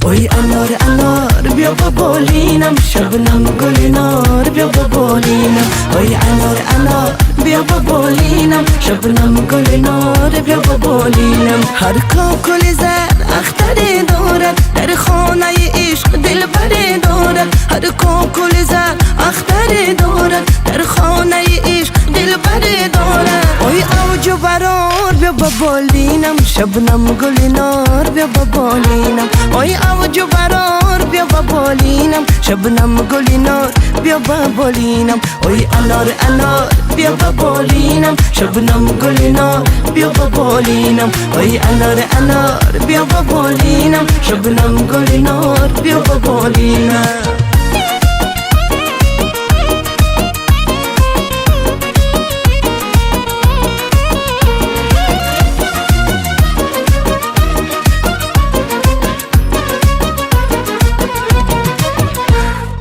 وای انار انار بیا با بالینم، شبنم گل نار بیا با بالینم. وای انار انار بیا با بالینم، شبنم گل نار بیا با بالینم. هر کاکل زر اختری دارد، در خانه عشق دل بری دارد. هر کاکل زر اختری دارد، در خانه عشق دل بری دارد. وای اوج و برار بیا با بالینم، شبنم گل نار بیا با بالینم. وای اوج و برار بیا با بالینم، شبنم گل نار بیا با بالینم. وای انار انار بیا با بالینم، شبنم گل نار بیا با بالینم. وای انار انار بیا با بالینم، شبنم گل نار بیا با بالینم.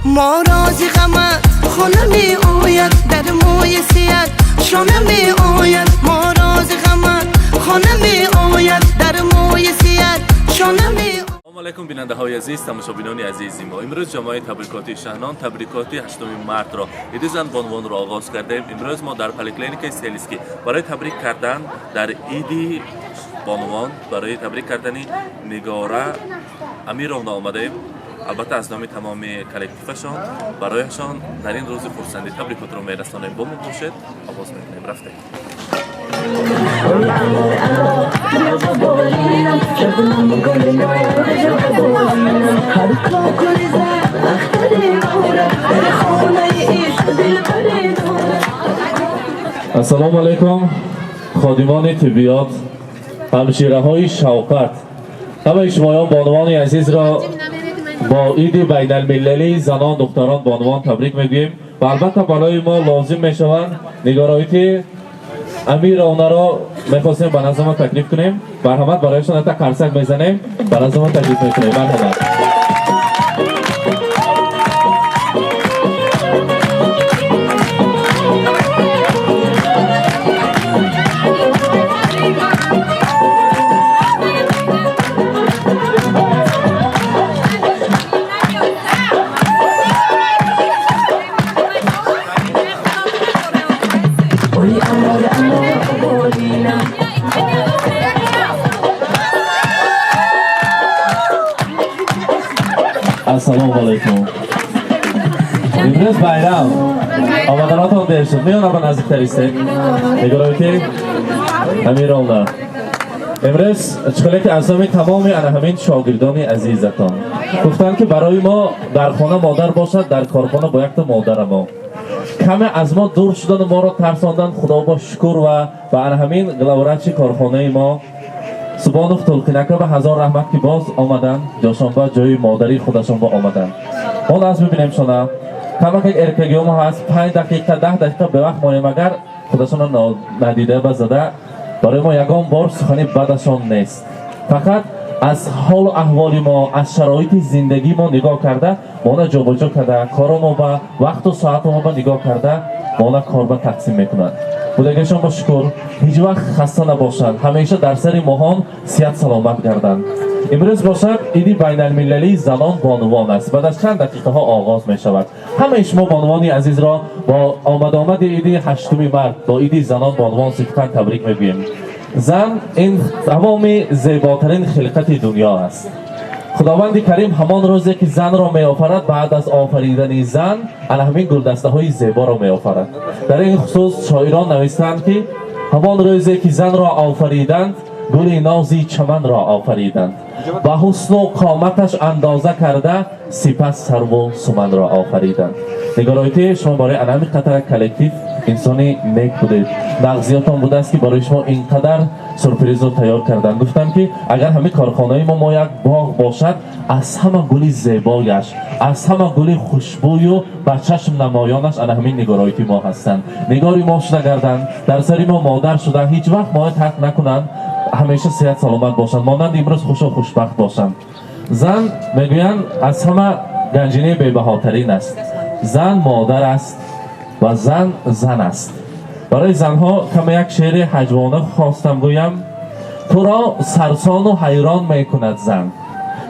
ما رازی غمت خونه می آید، در موی سیاد شانه می آید. ما رازی غمت خونه می آید، در موی سیاد شانه می آید. سلام علیکم بیننده های عزیز، تماشابینان عزیز ما. امروز جمعه تبریکاتی شهنان تبریکات 8 مارد را عید زن بانوان را آغاز کردیم. امروز ما در پلیکلینیک سلیسکی برای تبریک کردن در عید بانوان، برای تبریک کردن نگاره امیران آمدیم. البته از نام تمام کلکتیفشان برایشان در این روز خرسندی تبریکات رو میرسانیم. با ما باشید، آغاز میکنیم. رفتیم. السلام علیکم خادمان طبیات، همشیره های شوکت، همه شمایان بانوان عزیز را با عید بین المللی زنان دختران بانوان تبریک میگوییم. و البته برای ما لازم میشوند نگارایتی امیر اونا را میخواستیم به نظر ما تکلیف کنیم. مرحمت برایشان حتی قرصک میزنیم، به نظر ما تکلیف میکنیم. مرحمت. السلام علیکم. امروز بایرام آمدناتون دیر شد. میان ابا نزدیکتر ایستید. نگارایتی امیر الله. امروز چکلیک اسامی تمامی همین شاگردان عزیزتان گفتن که برای ما در خانه مادر باشد، در کارخانه با یک تا مادر ما. کمی از ما دور شدن، ما را ترساندن. خدا با شکر و بر همین گلورچی کارخانه ما سبانوف تلقینکه به هزار رحمت که باز آمدن، جاشان با جای مادری خودشان با آمدن. اون از ببینیم شنا کما که ارکگی ما هست 5 دقیقه 10 دقیقه به وقت مایم، اگر خودشان ندیده بزده برای ما یگان بار سخنی بعدشان نیست. فقط از حال و احوال ما، از شرایط زندگی ما نگاه کرده، ما جابجا کرده، کار ما با وقت و ساعت ما با نگاه کرده، ما کار با تقسیم میکنند. بودگشان با شکر هیچ وقت خسته نباشند، همیشه در سر ماهان صحت سلامت گردند. امروز باشد عید بین المللی زنان بانوان است. بعد از چند دقیقه ها آغاز می شود. همه شما بانوانی عزیز را با آمد عید 8 مارد با عید زنان بانوان صدقاً تبریک میگوییم. زن این تمام زیباترین خلقت دنیا است. خداوند کریم همان روزی که زن را می آفرد، بعد از آفریدن زن همین گلدسته های زیبا را می آفرد. در این خصوص شاعران نوشتند که همان روزی که زن را آفریدند، گل نازی چمن را آفریدند. با حسن و قامتش اندازه کرده، سپس سرو و سمن را آفریدند. نگارایتی شما برای انمی قطر کلکتیف انسانی نیک بودید. نغزیاتان بوده است که برای شما اینقدر سورپریز رو تیار کردن. گفتم که اگر همه کارخانه ما یک باغ باشد، از همه گلی زیبایش، از همه گلی خوشبوی و با چشم نمایانش همین نگارایتی ما هستند. نگاری ما شده گردن، در سری ما مادر شده، هیچ وقت ما ترک نکنند، همیشه صحت سلامت باشند، مانند امروز خوش و خوشبخت باشند. زن میگویند از همه گنجینه بی‌بهاترین است. زن مادر است و زن زن است. برای زنها کم یک شعر هجوانه خواستم گویم. تو را سرسان و حیران میکند زن،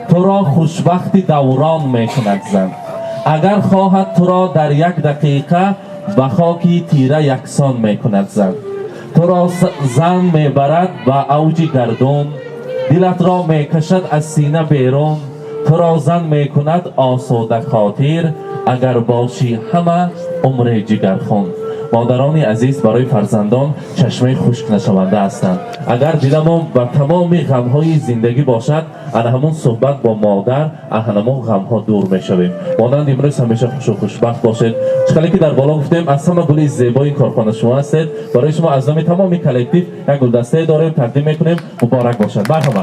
تو را خوشبختی دوران میکند زن. اگر خواهد تو را در یک دقیقه به خاکی تیره یکسان میکند زن. تو را زن میبرد به اوج گردون، دلت را میکشد از سینه بیرون. تو را زن میکند آسوده خاطر، اگر باشی همه عمر جگرخون. مادران عزیز برای فرزندان چشمه خشک نشونده هستند. اگر دلمون با تمام غمهای زندگی باشد، از همون صحبت با مادر از همون غمها دور میشویم. مانند امروز همیشه خوش و خوشبخت باشید. چقدر که در بالا گفتیم از همه گل زیبای کارخانه شما هستید. برای شما از نام تمام کلکتیو یک گلدسته داریم تقدیم میکنیم. مبارک باشد. مرحبا.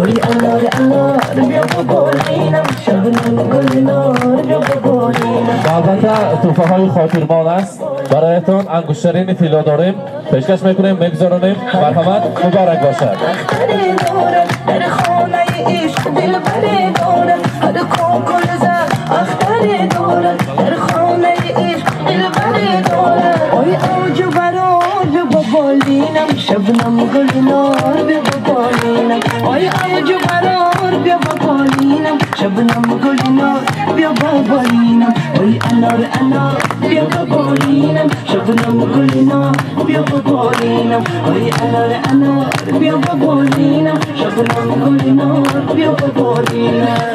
Oy anar anar bia bolinam shabnam gulnar bia bolinam. البته توفه های خاطرمان است. برایتون انگشترین طلا داریم. پیشکش میکنیم میگذارونیم. مرحمت مبارک باشد. اختری دارم در خانه عشق دلبری دارم هر کوکل زد اختری دارم در خانه عشق دلبری دارم. oy اوج برار بیا بالینم شبنم گلنار بیا بالینم. oy اوج برار بیا بالینم شبنم گلنار بیا بالینم. oy انار انار بیا بالینم شبنم گلنار بیا بالینم. oy انار انار بیا بالینم شبنم گلنار بیا بالینم.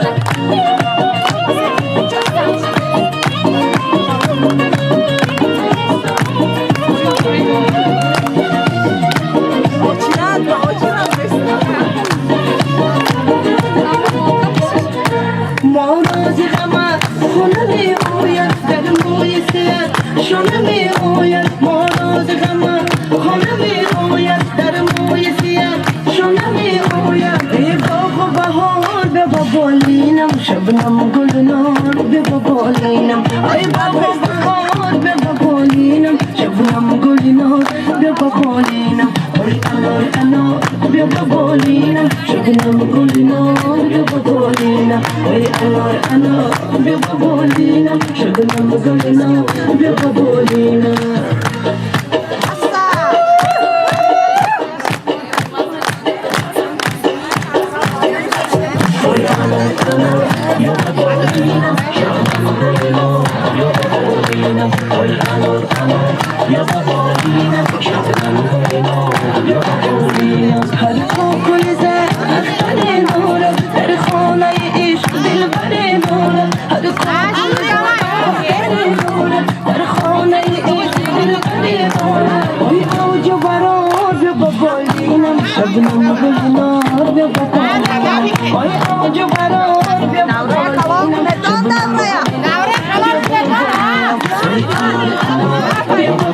شبنم گلنار بیا بالینم ای بابا بهار بیا بالینم شبنم گلنار بیا بالینم. oy انار انار بیا بالینم شبنم گلنار بیا بالینم. oy انار انار بیا بالینم شبنم گلنار بیا بالینم. هر کوکل زد اختری دارم در خانه عشق دلبری دارم هر کوکل زد اختری دارم در خانه عشق دلبری دارم. oy اوج برار بیا بالینم شبنم گلنار بیا بالینم. oy اوج برار بیا بالینم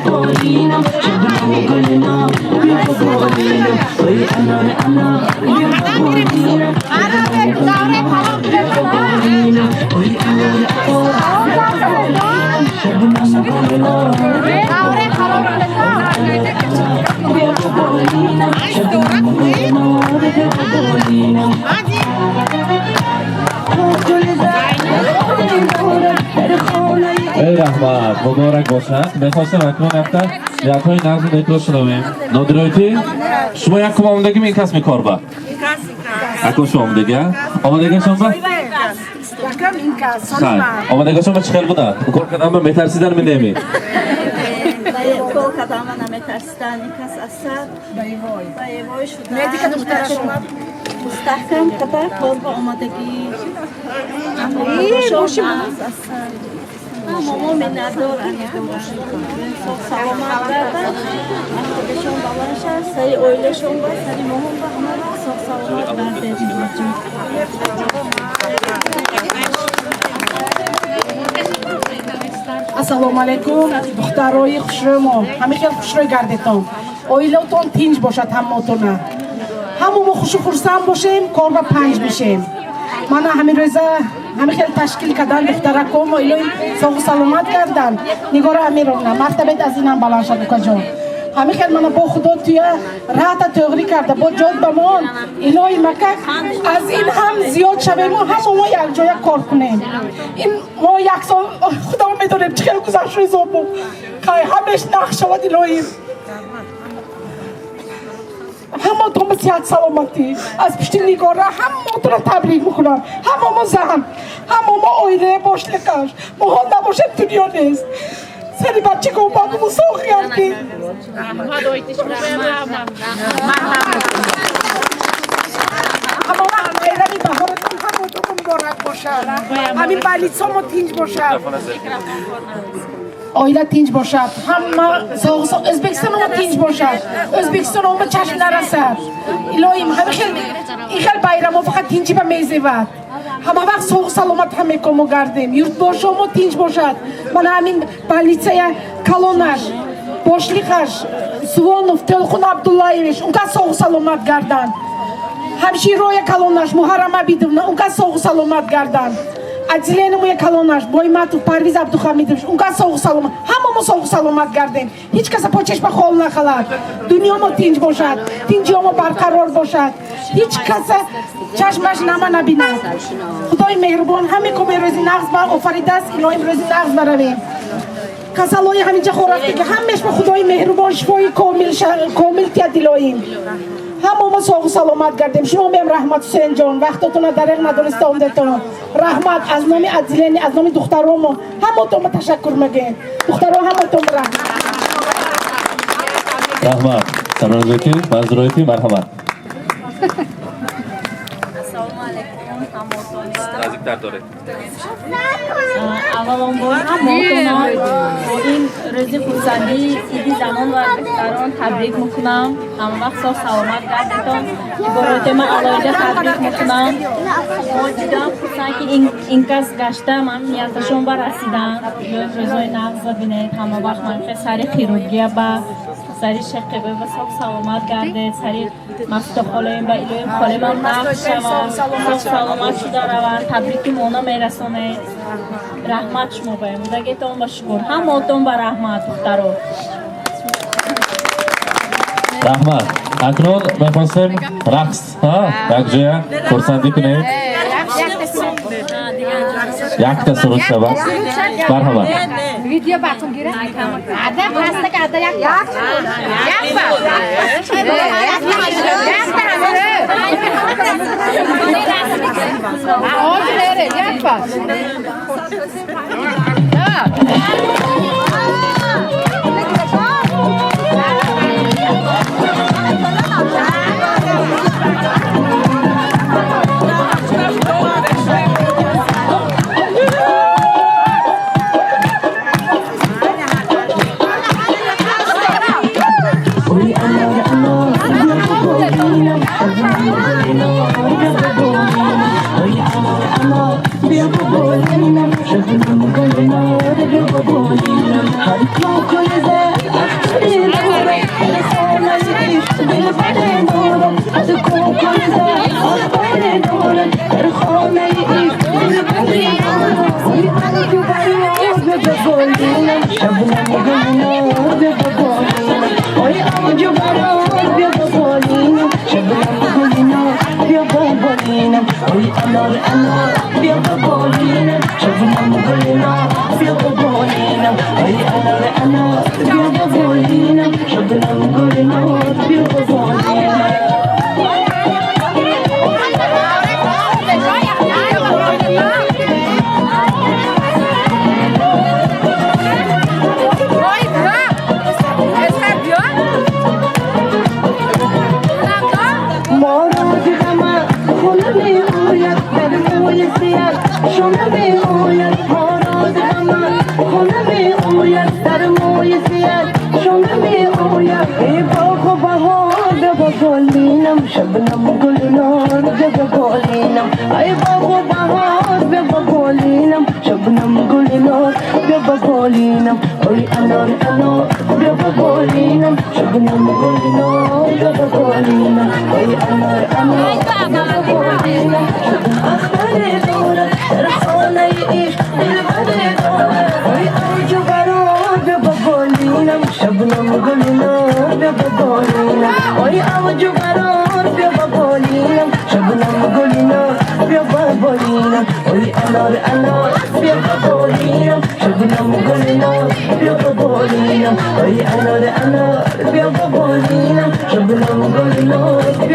بالینم شبنم گلنار بیا بالینم. oy انار انار بیا بالینم oy انار انار شبنم گلنار بیا بالینم شبنم گلنار بیا بالینم. ای رحمت مبارک باشد. میخواستم اکنون افتر یکای نظم نیتو شنویم. نادرایتی شما یک کم آمدگی این کس میکار با اکن شما آمدگی آمدگی شما با خیلی آمدگی شما چه خیل بوده؟ کار کردم به میترسیدن می نمی کار کردم من نمیترسیدن این کس اثر بایوای شده مستحکم کده کار با آمدگی باشم از اثر ماما من ندارن سلامت بردن بهشون بابانش سری اویلشون باید سری مهم با همه سلامت برده. ассалому алайкум духтарои хушрӯмо ҳами хел хушрӯй гардетон оилатон тинҷ бошад ҳаммотона ҳамон мо хушу хурсанд бошем кор ба панҷ бишем мана ҳамин рӯза ҳами хел ташкил кардан духтараком оилои соғу саломат кардан нигора амировна мартабет аз инам баланд шад укаҷон ҳами хел мана бо худо туя раҳата тоғрӣ карда бо ҷод ба мон илоҳи макак аз ин ҳам зиёд шавему ҳамо мо якҷоя кор кунем ин мо як сол худо медонем чӣ хел гузашт рӯзобу қай ҳамеш нақ шавад илоҳи ҳама همه صحت سلامتی از پشت نگاره همه را تبریک میکنم. همه زن، همه اویله باشلکش ما نباشه دنیا نیست. سری بچه که با بمو سوخ کردی همه وقت ایرانی بهارتون همه دو مبارک باشد. همین بلیتسا ما تینج باشد، آیله تینج باشد، همه ازبکستان ما تینج باشد، ازبکستان ما چشم نرسد. الهیم همه خیلی بیرم ما فقط تینجی به میزیود. همه وقت سوق سلامت همه که ما گردیم. یورت باشه ما تینج باشد. من همین بلیتسای کلونش باشلیخش سوانوف تلخون عبداللهیوش اونکا سوق سلامت گردن. همشیروی کلونش محرم عبیدونا اونکا سوق سلامت گردن. عجلینموی کلونش بایماتو پرویز عبدالحمیدوش اونکا سوق سلامت. همه ما سوق سلامت گردیم. هیچ کس پاچش به خال نخلد. دنیا ما تینج باشد، تینجی ما برقرار باشد. هیچ کس چشمش نما نبیند. خدای مهربان همه که به روزی نغز بر آفریده است الهی روزی نغز برویم. کسالای همینجا خورفته که همش به خدای مهربان شفای کامل تیاد الهیم. همه ما سوق سلامت گردیم. شما بهم رحمت حسین جان وقتتون دریغ ندونسته اومدتون رحمت از نام عدلینی از نام دخترام همه تو تشکر میگیم. دخترام همه تو رحمت سرانجاتی منظورایتی مرحمت. نزدیکتر داره. اولین بار همه این روزی خورسندی ایدی زمان و دختران تبریک میکنم. همه وقت صحت سلامت گردیدم. برای من علایده تبریک میکنم. ما دیدم خورسند که این کس گشته من نیتشون برسیدن. روزای نغز بینید همه وقت من خیلی سری خیروگیه با سری شقیقه و صحت سلامت گرده. سری مفتو خالیم و ایلویم خالیم هم نقش شما صحت سلامت شده روان. تبریکی مونا میرسونه. رحمت شما بایم مدگیتون با شکر هماتون با رحمت دخترو. رحمت اکنون می‌خواستیم رقص یک جای خورسندی کنید. یک تا سرود شود. مرحبا. ویدیو براتون گیره. عدم هسته که عدم یک Ay, anar, anar, bir babolina, şablam golino.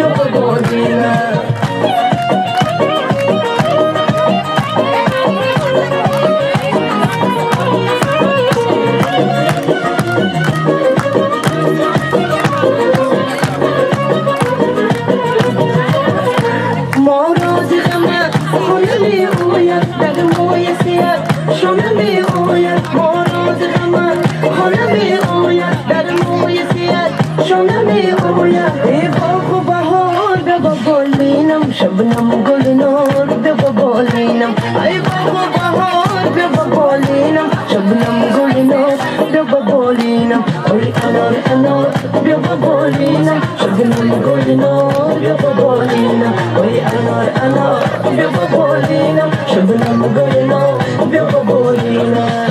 شبنم گل نار بیا ببالینم ای بابا بهار بیا ببالینم شبنم گل نار بیا ببالینم ای انار انار بیا ببالینم شبنم گل نار بیا ببالینم ای انار انار بیا ببالینم شبنم گل نار بیا ببالینم